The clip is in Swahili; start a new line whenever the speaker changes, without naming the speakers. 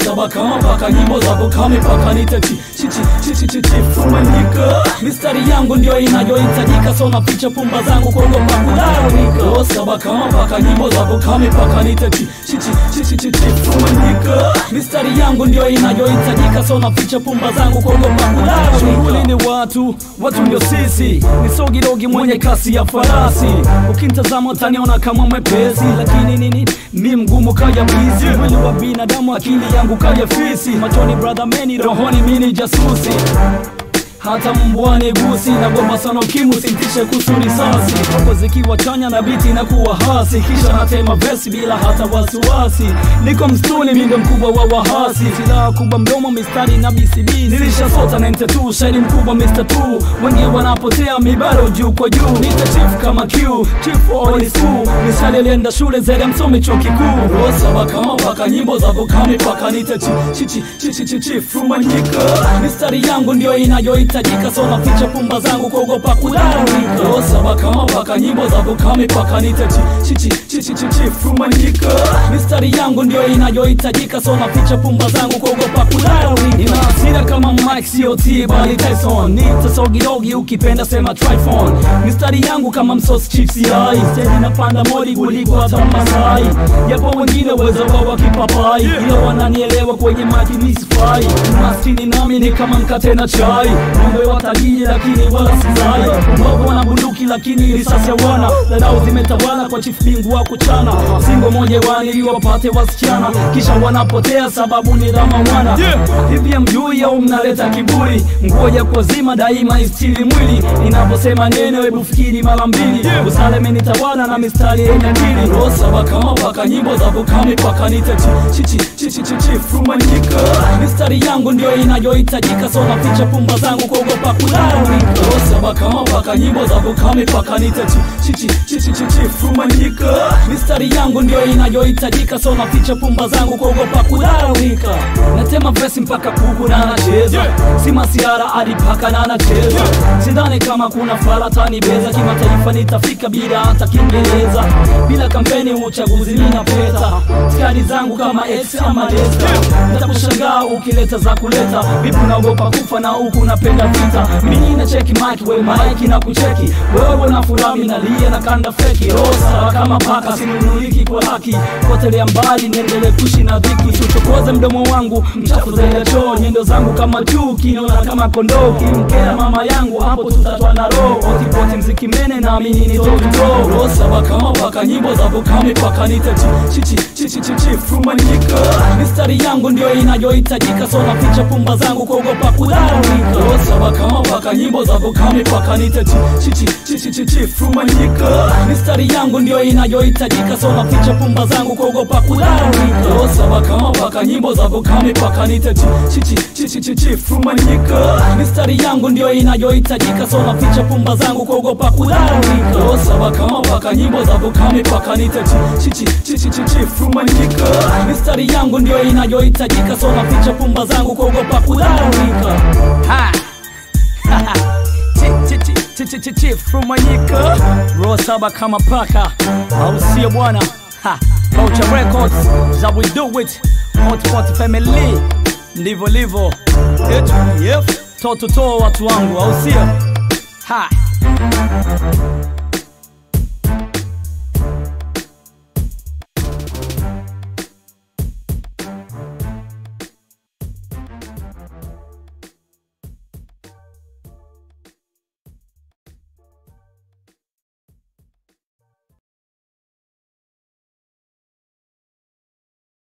Saba kama paka nyimbo za bukame paka nitachi fumanyika. Mistari yangu ndio inayohitajika, so naficha pumba zangu kuogopa kulalamika. Saba kama paka nyimbo za bukame paka nitachi fumanyika. Mistari yangu ndio inayohitajika, so naficha pumba zangu kuogopa kulalamika. Shughuli ni watu ndio sisi, ni sogidogi mwenye kasi ya farasi. Ukinitazama utaniona kama mwepesi, lakini ni mgumu kaya bizi. Mwili wa binadamu, akili yangu kaya fisi. Machoni brother meni, rohoni mini jasusi. Hata mbwane gusi, nagoba sana ukimu sintishe kusuri sasi. Koko zikiwa chanya na biti na kuwa hasi, kisha natema vesi bila hata wasiwasi. Niko mstuni mindo mkubwa wa wahasi, silaha kubwa mdomo mistari na BCB. Nilisha sota 92, shahidi mkubwa Mr. 2. Wengi wanapotea mibaro juu kwa juu. Nita chief kama Q, chief all is cool. Misali lienda shule zede msomi chuo kikuu. Saba kama paka nyimbo za bukame paka nita chief fumanyika. Mistari yangu ndio inayohitajika, so naficha pumba zangu kuogopa kulalamika. Saba kama paka nyimbo za bukame paka nita fumanyika. Mistari yangu ndio inayohitajika, so naficha pumba zangu kuogopa kulalamika. Nina hasira kama Mike COT bali Tyson. Nita sogidogi ukipenda sema Tryphon. Mistari yangu kama msos chief CI. Steady napanda modi kuliko hata Masai. Yapo wengine uwezo wao wa kipapai, ila wananielewa kwenye mati nisifai. Maskini nami ni kama mkate na chai. Ngombe watajiji lakini wala sizai. Mbogo wana bunduki lakini risasi ya wana. Dharau zimetawala kwa chief bingu wa kuchana. Singo moja wani wapate wasichana, kisha wanapotea sababu ni dhama wana. Hivi mjui au mnaleta kiburi? Ngoja kwa zima daima istili mwili. Ninaposema neno hebu fikiri mara mbili. Usaleme nitawala na mistari yenye akili. Saba kama paka nyimbo za bukame paka nita fumanyika. Mistari yangu ndio inayohitajika, so naficha pumba zangu kuogopa kulalamika. Saba kama paka nyimbo za bukame paka nita fumanyika. Mistari yangu ndio inayohitajika, so naficha pumba zangu kuogopa kulalamika. Natema vesi mpaka kuku na anacheza, si masiara hadi paka na anacheza. Sidhani kama kuna falatani beza, kimataifa nitafika bila hata Kiingereza. Bila kampeni uchaguzi ninapeta, skadi zangu kama X ama Lesta. Nitakushangaa ukileta za kuleta, vipi unaogopa kufa na huku napenda vita. Mimi na cheki mic, we mic na kucheki. Wewe na furami na lia na kanda feki. Rosa kama paka sinunuliki kwa haki, potelea mbali niendelee kuishi na dhiki. Usichokoze mdomo wangu mchafu zaidi choo. Nyendo zangu kama chuki, naona kama kondoo. Kimkea mama yangu hapo tutatwana roho. Otipoti mziki mene na amini ni toto. Saba kama paka nyimbo za bukame paka nita fumanyika. Mistari yangu ndio inayohitajika, so naficha pumba zangu kuogopa kulalamika. Saba kama paka nyimbo za bukame paka nita fumanyika. Mistari yangu ndio inayohitajika, so naficha pumba zangu kuogopa kulalamika. Saba kama paka nyimbo za bukame paka nita fumanyika. Mistari yangu ndio inayohitajika, so naficha pumba zangu kuogopa kulalamika. Saba kama paka nyimbo za bukame paka nita fumanyika. Mistari yangu ndio inayohitajika, so naficha pumba zangu kuogopa kulalamika. Fumanyika. Saba kama paka, au sio bwana? Culture Records, that we do it. Hot family, ndivyo livo. Toto watu wangu, au sio?